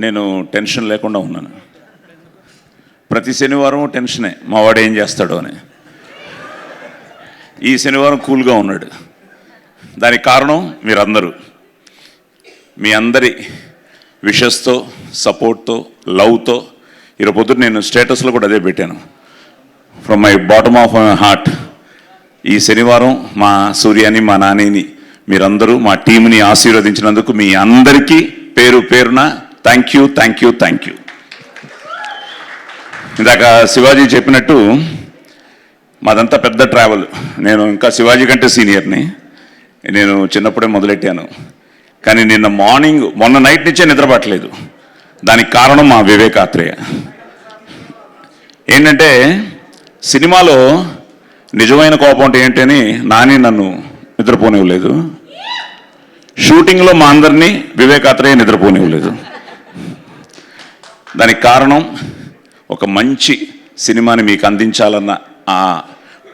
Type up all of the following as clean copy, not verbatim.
నేను టెన్షన్ లేకుండా ఉన్నాను. ప్రతి శనివారం టెన్షనే, మా వాడు ఏం చేస్తాడో అని. ఈ శనివారం కూల్గా ఉన్నాడు. దానికి కారణం మీరందరూ, మీ అందరి విషెస్తో, సపోర్ట్తో, లవ్తో. ఈరోజు పొద్దున్న నేను స్టేటస్లో కూడా అదే పెట్టాను, from my bottom of my heart. ఈ శనివారం మా సూర్యాని, మా నానిని, మీరందరూ మా టీంని ఆశీర్వదించినందుకు మీ అందరికీ పేరు పేరున thank you, thank you, thank you. ఇందాక శివాజీ చెప్పినట్టు మాదంతా పెద్ద ట్రావెల్. నేను ఇంకా శివాజీ కంటే సీనియర్ని. నేను చిన్నప్పుడే మొదలెట్టాను, కానీ మొన్న నైట్ నుంచే నిద్రపట్టలేదు. దానికి కారణం మా వివేక్ ఆత్రేయ. ఏంటంటే సినిమాలో నిజమైన కోపం అంటే ఏంటని నాని నన్ను నిద్రపోనివ్వలేదు, షూటింగ్లో మా అందరినీ వివేక్ ఆత్రేయ నిద్రపోనివ్వలేదు. దానికి కారణం ఒక మంచి సినిమాని మీకు అందించాలన్న ఆ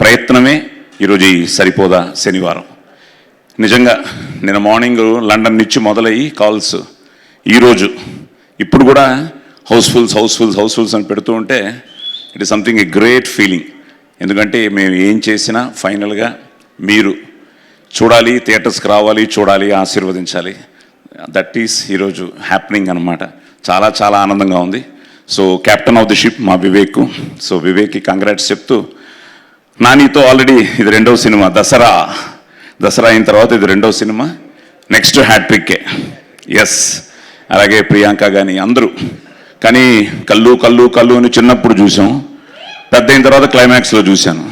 ప్రయత్నమే ఈరోజు ఈ సరిపోదా శనివారం. నిజంగా నేను మార్నింగ్ లండన్ నుంచి మొదలయ్యి కాల్స్, ఈరోజు ఇప్పుడు కూడా హౌస్ఫుల్స్ అని పెడుతూ ఉంటే it is something a great feeling. ఎందుకంటే మేము ఏం చేసినా ఫైనల్గా మీరు చూడాలి, థియేటర్స్కి రావాలి, చూడాలి, ఆశీర్వదించాలి. దట్ ఈస్ ఈరోజు హ్యాపెనింగ్ అనమాట. చాలా చాలా ఆనందంగా ఉంది. So captain of the ship మా వివేక్. సో వివేక్కి కంగ్రాట్స్ చెప్తూ, నానితో ఆల్రెడీ ఇది 2వ సినిమా, దసరా అయిన తర్వాత ఇది 2వ సినిమా, నెక్స్ట్ హ్యాట్రిక్కే. ఎస్, అలాగే ప్రియాంక కానీ అందరూ. కానీ కళ్ళు అని చిన్నప్పుడు చూసాం, పెద్ద అయిన తర్వాత క్లైమాక్స్లో చూశాను,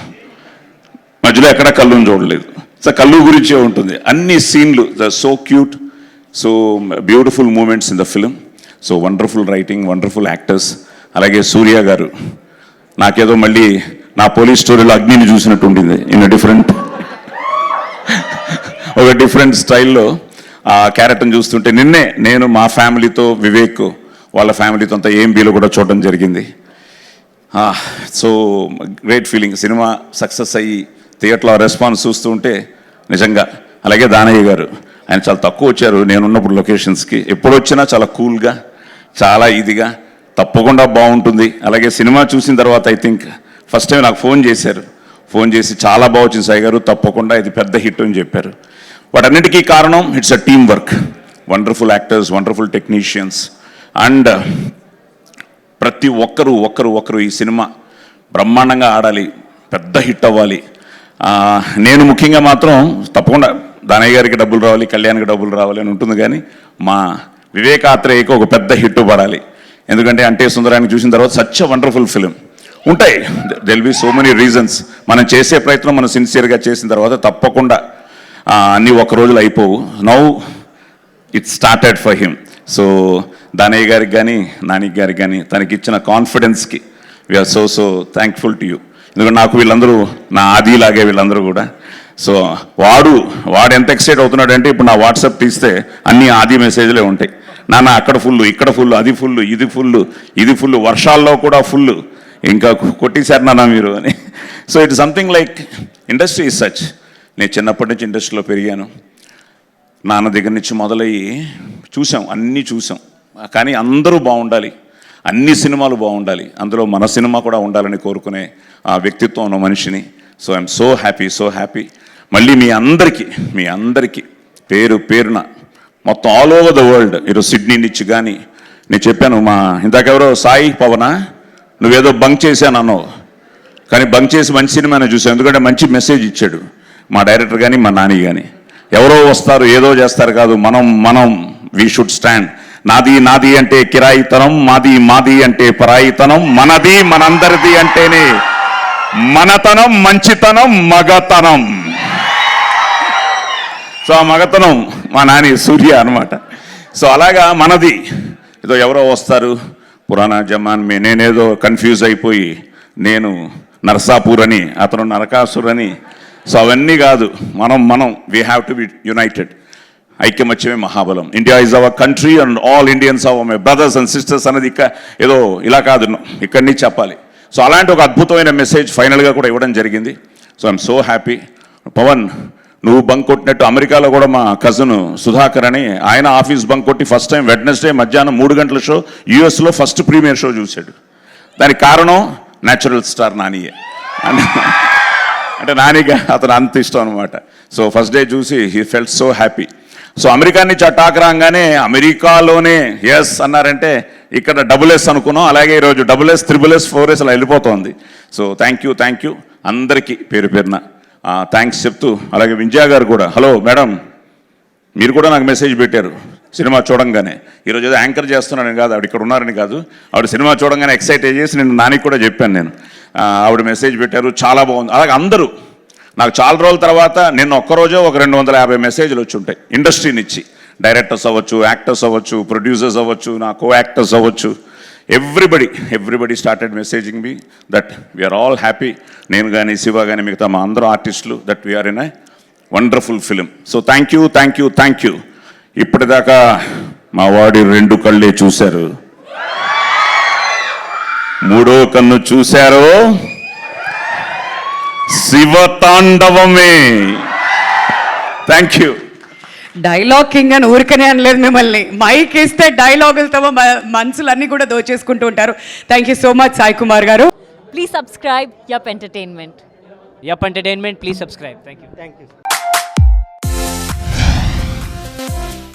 మధ్యలో ఎక్కడ కళ్ళుని చూడలేదు. సో కళ్ళు గురించే ఉంటుంది అన్ని సీన్లు. The so cute, so beautiful moments in the film. So wonderful writing, wonderful actors. అలాగే సూర్య గారు, నాకేదో మళ్ళీ నా పోలీస్ స్టోరీలో అగ్నిని చూసినట్టు ఉండింది. ఒక డిఫరెంట్ స్టైల్లో ఆ క్యారెక్టర్ని చూస్తుంటే, నిన్నే నేను మా ఫ్యామిలీతో, వివేక్ వాళ్ళ ఫ్యామిలీతో అంతా AMBలో కూడా చూడడం జరిగింది. So great feeling. Cinema success అయ్యి థియేటర్లో రెస్పాన్స్ చూస్తూ ఉంటే నిజంగా. అలాగే దానయ్య గారు, ఆయన చాలా తక్కువ వచ్చారు నేనున్నప్పుడు లొకేషన్స్కి. ఎప్పుడు వచ్చినా చాలా కూల్గా, చాలా ఇదిగా, తప్పకుండా బాగుంటుంది. అలాగే సినిమా చూసిన తర్వాత ఐ థింక్ ఫస్ట్ టైం నాకు ఫోన్ చేసి చాలా బాగా వచ్చింది సాయి గారు, తప్పకుండా ఇది పెద్ద హిట్ అని చెప్పారు. వాటన్నిటికీ కారణం it's a team work. Wonderful actors, wonderful technicians, and ప్రతి ఒక్కరు ఈ సినిమా బ్రహ్మాండంగా ఆడాలి, పెద్ద హిట్ అవ్వాలి. నేను ముఖ్యంగా మాత్రం తప్పకుండా దానయ్య గారికి డబ్బులు రావాలి, కళ్యాణ్కి డబ్బులు రావాలి అని ఉంటుంది, కానీ మా వివేక్ ఆత్రేయకి ఒక పెద్ద హిట్ పడాలి. ఎందుకంటే అంటే సుందరాన్ని చూసిన తర్వాత సచ్ వండర్ఫుల్ ఫిలిం. ఉంటాయి, there'll be so many reasons. మనం చేసే ప్రయత్నం మనం సిన్సియర్గా చేసిన తర్వాత తప్పకుండా అన్నీ ఒక రోజులు అయిపోవు. Now it started for him. So Danayya గారికి కానీ, నాని గారికి కానీ, తనకిచ్చిన కాన్ఫిడెన్స్కి we are so thankful to you. ఎందుకంటే నాకు వీళ్ళందరూ నా ఆదిలాగే వీళ్ళందరూ కూడా. సో వాడు ఎంత ఎక్సైట్ అవుతున్నాడు అంటే, ఇప్పుడు నా వాట్సాప్ తీస్తే అన్ని ఆది మెసేజ్లే ఉంటాయి. నాన్న అక్కడ ఫుల్, ఇక్కడ ఫుల్, అది ఫుల్, ఇది ఫుల్, వర్షాల్లో కూడా ఫుల్, ఇంకా కొట్టేశారు నాన్న మీరు అని. So it something like industry is such. నేను చిన్నప్పటి నుంచి ఇండస్ట్రీలో పెరిగాను. నాన్న దగ్గర నుంచి మొదలయ్యి అన్నీ చూసాం. కానీ అందరూ బాగుండాలి, అన్ని సినిమాలు బాగుండాలి, అందులో మన సినిమా కూడా ఉండాలని కోరుకునే ఆ వ్యక్తిత్వం ఉన్న మనిషిని. So I'm so happy. మళ్ళీ మీ అందరికీ పేరున మొత్తం ఆల్ ఓవర్ ద వరల్డ్, ఈరోజు సిడ్నీ నుంచి కానీ, నేను చెప్పాను ఇందాకెవరో సాయి పవనా, నువ్వేదో బంక్ చేశాను అన్నావు, కానీ బంక్ చేసి మంచి సినిమానే చూసావు. ఎందుకంటే మంచి మెసేజ్ ఇచ్చాడు మా డైరెక్టర్ కానీ, మా నాని కానీ. ఎవరో వస్తారు ఏదో చేస్తారు కాదు, మనం వీ షుడ్ స్టాండ్. నాది అంటే కిరాయితనం, మాది అంటే పరాయితనం, మనది మనందరిది అంటేనే మనతనం, మంచితనం, మగతనం. సో ఆ మగతనం మా నాని సూర్య అనమాట. సో అలాగా మనది. ఏదో ఎవరో వస్తారు పురాణా జమాన్ మే, నేనేదో కన్ఫ్యూజ్ అయిపోయి నేను నర్సాపూర్ అని, అతను నరకాసుర్ అని. సో అవన్నీ కాదు, మనం we have to be united. ఐక్యమత్యమే మహాబలం. India is our country and all Indians are my brothers and sisters అన్నది ఏదో ఇలా కాదు, ఇక్కడి నుంచి చెప్పాలి. సో అలాంటి ఒక అద్భుతమైన మెసేజ్ ఫైనల్గా కూడా ఇవ్వడం జరిగింది. So I'm so happy. Pavan, నువ్వు బంక్ కొట్టినట్టు అమెరికాలో కూడా మా కజిన్ సుధాకర్ అని ఆయన ఆఫీస్ బంక్ కొట్టి ఫస్ట్ టైం వెడ్నెస్డే మధ్యాహ్నం 3 గంటల షో యూఎస్లో ఫస్ట్ ప్రీమియర్ షో చూశాడు. దానికి కారణం న్యాచురల్ స్టార్ నానియే. అంటే నానికి అతను అంత ఇష్టం అనమాట. సో ఫస్ట్ డే చూసి he felt so happy. So America నుంచి అటాక్ రాగానే అమెరికాలోనే ఎస్ అన్నారంటే ఇక్కడ డబుల్-S అనుకున్నాం. అలాగే ఈరోజు డబుల్-S, త్రిబుల్-S, 4S అలా వెళ్ళిపోతుంది. సో థ్యాంక్ యూ అందరికీ పేరు పేరున థ్యాంక్స్ చెప్తూ, అలాగే వింజయా గారు కూడా, హలో మేడం, మీరు కూడా నాకు మెసేజ్ పెట్టారు సినిమా చూడంగానే. ఈరోజు ఏదో యాంకర్ చేస్తున్నానని కాదు, ఆవిడ ఇక్కడ ఉన్నారని కాదు, ఆవిడ సినిమా చూడంగానే ఎక్సైట్ చేసి నేను నానికి కూడా చెప్పాను. నేను ఆవిడ మెసేజ్ పెట్టారు, చాలా బాగుంది. అలాగే అందరూ నాకు చాలా రోజుల తర్వాత నిన్న ఒక్కరోజే ఒక 250 మెసేజ్లు వచ్చి ఉంటాయి ఇండస్ట్రీ నుంచి. డైరెక్టర్స్ అవ్వచ్చు, యాక్టర్స్ అవ్వచ్చు, ప్రొడ్యూసర్స్ అవ్వచ్చు, నా కో యాక్టర్స్ అవ్వచ్చు, everybody started messaging me that we are all happy. నేను కానీ, శివ కానీ, మిగతా మా అందరూ ఆర్టిస్టులు, that we are in a wonderful film. So thank you. ఇప్పటిదాకా మా వాడి 2 కళ్ళే చూశారు, 3వ కన్ను చూశారు, శివతాండవమే. Thank you. డైలాగ్ కింగ్ అని ఊరికనే అనలేదు మిమ్మల్ని. మైక్ ఇస్తే డైలాగులతో మనసులన్నీ కూడా దోచేసుకుంటూ ఉంటారు. Thank you so much Sai Kumar గారు. Please subscribe Yup Entertainment. Yup Entertainment, please subscribe. Thank you.